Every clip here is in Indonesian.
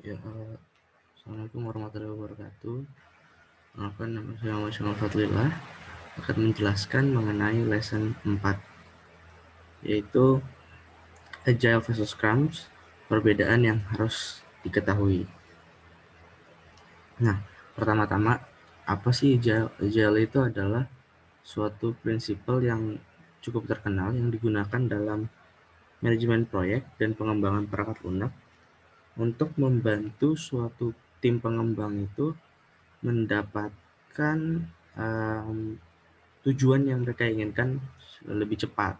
Ya, Assalamualaikum warahmatullahi wabarakatuh. Perkenalkan, nama saya Muhammad Fadlillah akan menjelaskan mengenai lesson 4, yaitu Agile versus Scrum, perbedaan yang harus diketahui. Nah, pertama-tama, apa sih Agile? Agile itu adalah suatu prinsipal yang cukup terkenal yang digunakan dalam manajemen proyek dan pengembangan perangkat lunak untuk membantu suatu tim pengembang itu mendapatkan tujuan yang mereka inginkan lebih cepat.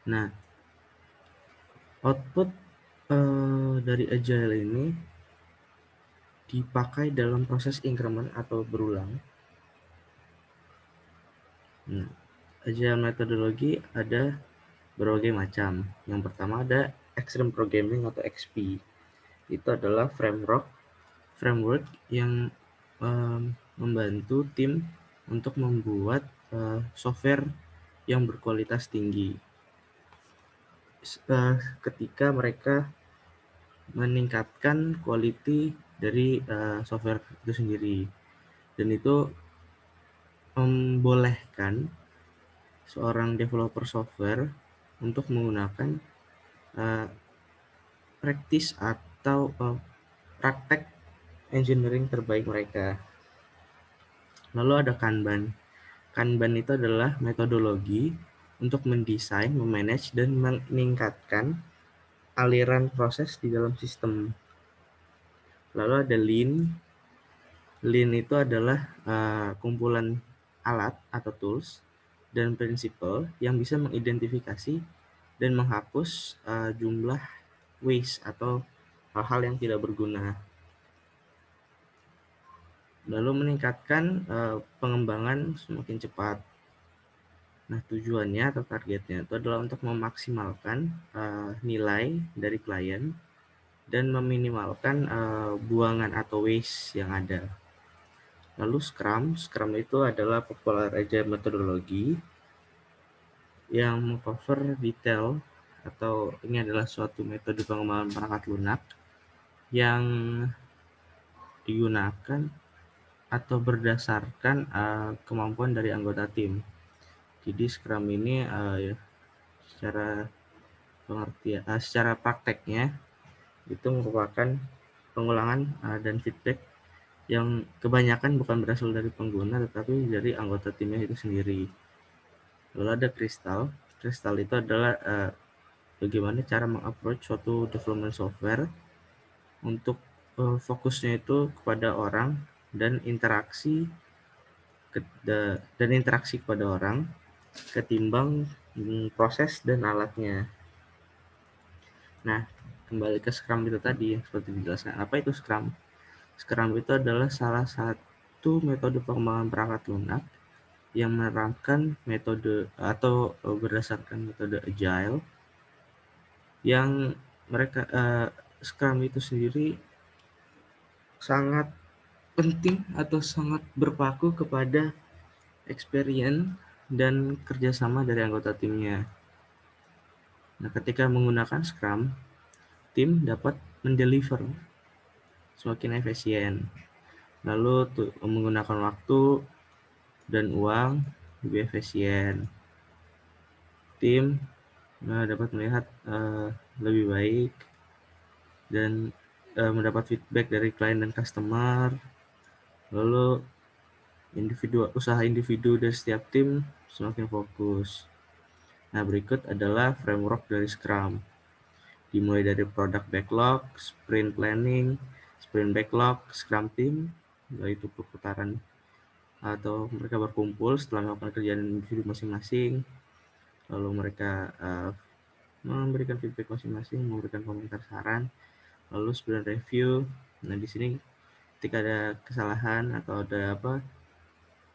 Nah, output dari Agile ini dipakai dalam proses increment atau berulang. Nah, Agile metodologi ada berbagai macam. Yang pertama ada Extreme Programming atau XP. Itu adalah framework yang membantu tim untuk membuat software yang berkualitas tinggi. Ketika mereka meningkatkan quality dari software itu sendiri, dan itu membolehkan seorang developer software untuk menggunakan practice atau praktek engineering terbaik mereka. Lalu ada Kanban. Kanban itu adalah metodologi untuk mendesain, memanage, dan meningkatkan aliran proses di dalam sistem. Lalu ada Lean. Lean itu adalah kumpulan alat atau tools dan prinsipal yang bisa mengidentifikasi dan menghapus jumlah waste atau hal-hal yang tidak berguna. Lalu meningkatkan pengembangan semakin cepat. Nah, tujuannya atau targetnya itu adalah untuk memaksimalkan nilai dari klien dan meminimalkan buangan atau waste yang ada. Lalu Scrum itu adalah popular agile metodologi yang mengcover detail, atau ini adalah suatu metode pengembangan perangkat lunak yang digunakan atau berdasarkan kemampuan dari anggota tim. Jadi Scrum ini secara prakteknya itu merupakan pengulangan dan feedback yang kebanyakan bukan berasal dari pengguna tetapi dari anggota timnya itu sendiri. Lalu ada Crystal. Crystal itu adalah bagaimana cara mengapproach suatu development software untuk fokusnya itu kepada orang dan interaksi kepada orang ketimbang proses dan alatnya. Nah, kembali ke Scrum itu tadi yang seperti dijelaskan. Apa itu Scrum? Scrum itu adalah salah satu metode pengembangan perangkat lunak yang menerapkan metode atau berdasarkan metode Agile yang Scrum itu sendiri sangat penting atau sangat berpaku kepada experience dan kerjasama dari anggota timnya. Nah, ketika menggunakan Scrum, tim dapat mendeliver semakin efisien. Lalu menggunakan waktu dan uang lebih efisien. Tim dapat melihat lebih baik dan mendapat feedback dari klien dan customer. Lalu usaha individu dari setiap tim semakin fokus. Nah, berikut adalah framework dari Scrum. Dimulai dari product backlog, sprint planning, sprint backlog, Scrum team, yaitu perputaran atau mereka berkumpul setelah melakukan kerjaan individu masing-masing. Lalu mereka memberikan feedback masing-masing, memberikan komentar saran. Lalu sprint review. Nah, di sini ketika ada kesalahan atau ada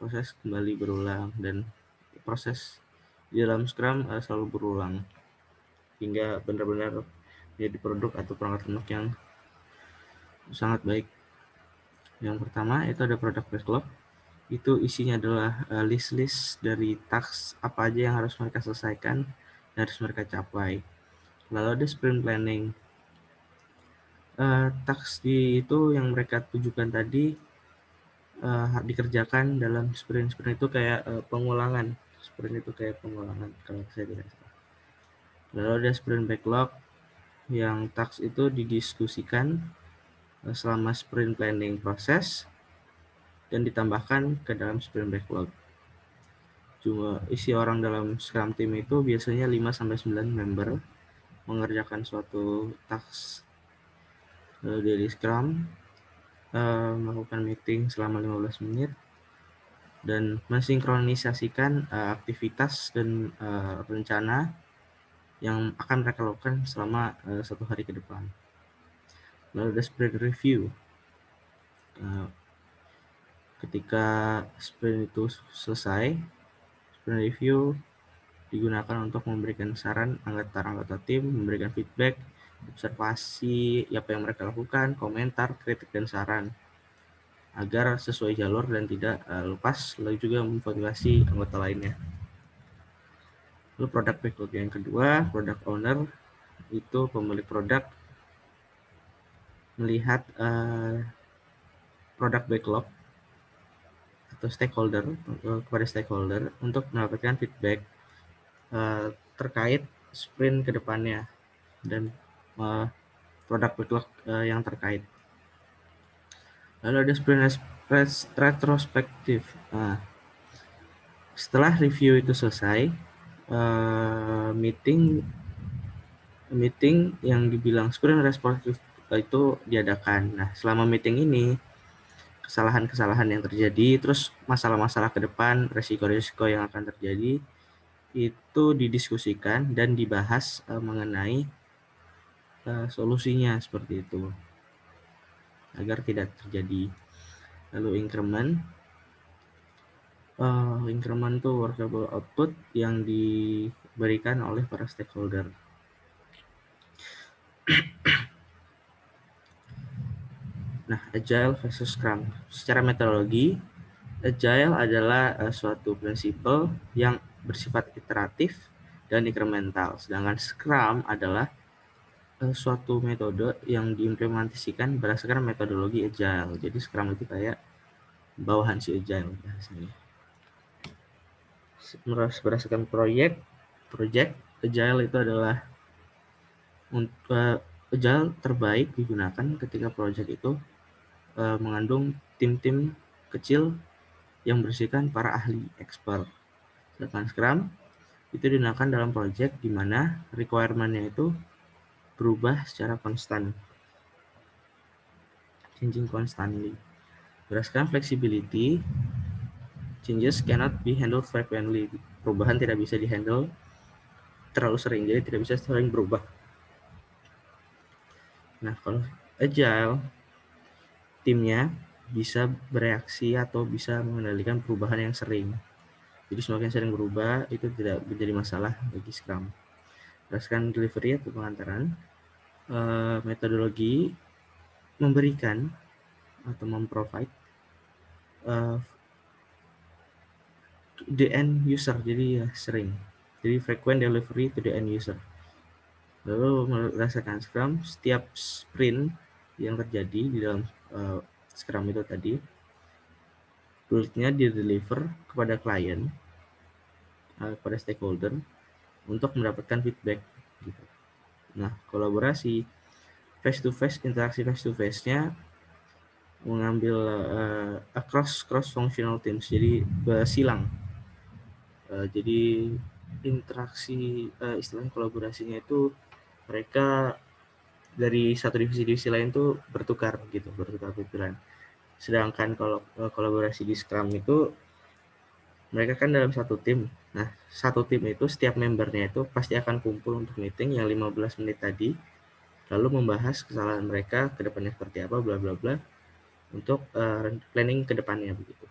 proses kembali berulang, dan proses di dalam Scrum selalu berulang hingga benar-benar menjadi produk atau perangkat lunak yang sangat baik. Yang pertama itu ada product backlog. Itu isinya adalah list dari task apa aja yang harus mereka selesaikan dan harus mereka capai. Lalu ada sprint planning. Task itu yang mereka tujukan tadi dikerjakan dalam sprint. Sprint itu kayak pengulangan. Sprint itu kayak pengulangan kalau saya tidak salah. Lalu ada sprint backlog yang task itu didiskusikan selama sprint planning proses dan ditambahkan ke dalam sprint backlog. Cuma isi orang dalam Scrum team itu biasanya 5-9 member mengerjakan suatu task dari Scrum, melakukan meeting selama 15 menit dan mensinkronisasikan aktivitas dan rencana yang akan mereka lakukan selama 1 hari ke depan. Lalu ada sprint review. Ketika sprint itu selesai, sprint review digunakan untuk memberikan saran anggota tim, memberikan feedback, observasi apa yang mereka lakukan, komentar, kritik, dan saran agar sesuai jalur dan tidak lepas, lalu juga memotivasi anggota lainnya. Lalu product backlog yang kedua, product owner, itu pemilik produk melihat product backlog atau kepada stakeholder untuk mendapatkan feedback terkait sprint ke depannya dan produk backlog yang terkait. Lalu ada sprint retrospektif. Nah, setelah review itu selesai, meeting yang dibilang sprint retrospektif itu diadakan. Nah, selama meeting ini kesalahan-kesalahan yang terjadi, terus masalah-masalah ke depan, resiko-resiko yang akan terjadi itu didiskusikan dan dibahas mengenai solusinya seperti itu agar tidak terjadi. Lalu increment itu workable output yang diberikan oleh para stakeholder. Nah, Agile versus Scrum. Secara metodologi, Agile adalah suatu prinsipal yang bersifat iteratif dan incremental, sedangkan Scrum adalah suatu metode yang diimplementasikan berdasarkan metodologi Agile. Jadi Scrum itu kayak bawahan si Agile bahasanya. Berdasarkan project Agile itu adalah Agile terbaik digunakan ketika project itu mengandung tim-tim kecil yang berisikan para ahli expert. Sedangkan Scrum itu digunakan dalam project di mana requirement-nya itu berubah secara konstan, changing constantly. Berdasarkan flexibility, changes cannot be handled frequently. Perubahan tidak bisa dihandle terlalu sering, jadi tidak bisa sering berubah. Nah, kalau Agile, timnya bisa bereaksi atau bisa mengendalikan perubahan yang sering. Jadi semakin sering berubah, itu tidak menjadi masalah bagi Scrum. Berdasarkan delivery atau pengantaran, metodologi memberikan atau memprovide the end user, jadi ya sering. Jadi frequent delivery to the end user. Lalu berdasarkan Scrum, setiap sprint yang terjadi di dalam Scrum itu tadi, build-nya di-deliver kepada klien, kepada stakeholder, untuk mendapatkan feedback. Gitu. Nah, kolaborasi face-to-face, interaksi face-to-face-nya mengambil cross-functional teams, jadi bersilang. Jadi interaksi, istilahnya kolaborasinya itu mereka dari satu divisi lain tuh bertukar pikiran. Sedangkan kalau kolaborasi di Scrum itu mereka kan dalam satu tim. Nah, satu tim itu setiap membernya itu pasti akan kumpul untuk meeting yang 15 menit tadi, lalu membahas kesalahan mereka ke depannya seperti apa, bla bla bla, untuk planning ke depannya begitu.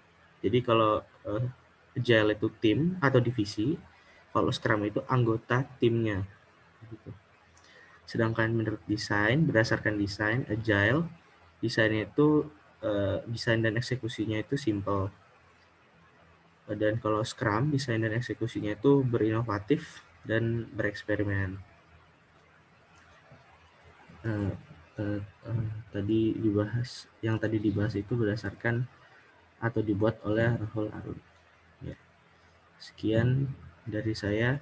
Jadi kalau Agile itu tim atau divisi, kalau Scrum itu anggota timnya gitu. Sedangkan menurut berdasarkan desain Agile, desainnya itu desain dan eksekusinya itu simple. Dan kalau Scrum, desain dan eksekusinya itu berinovatif dan bereksperimen. tadi dibahas itu berdasarkan atau dibuat oleh Rahul Arun. Ya, sekian dari saya.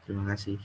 Terima kasih.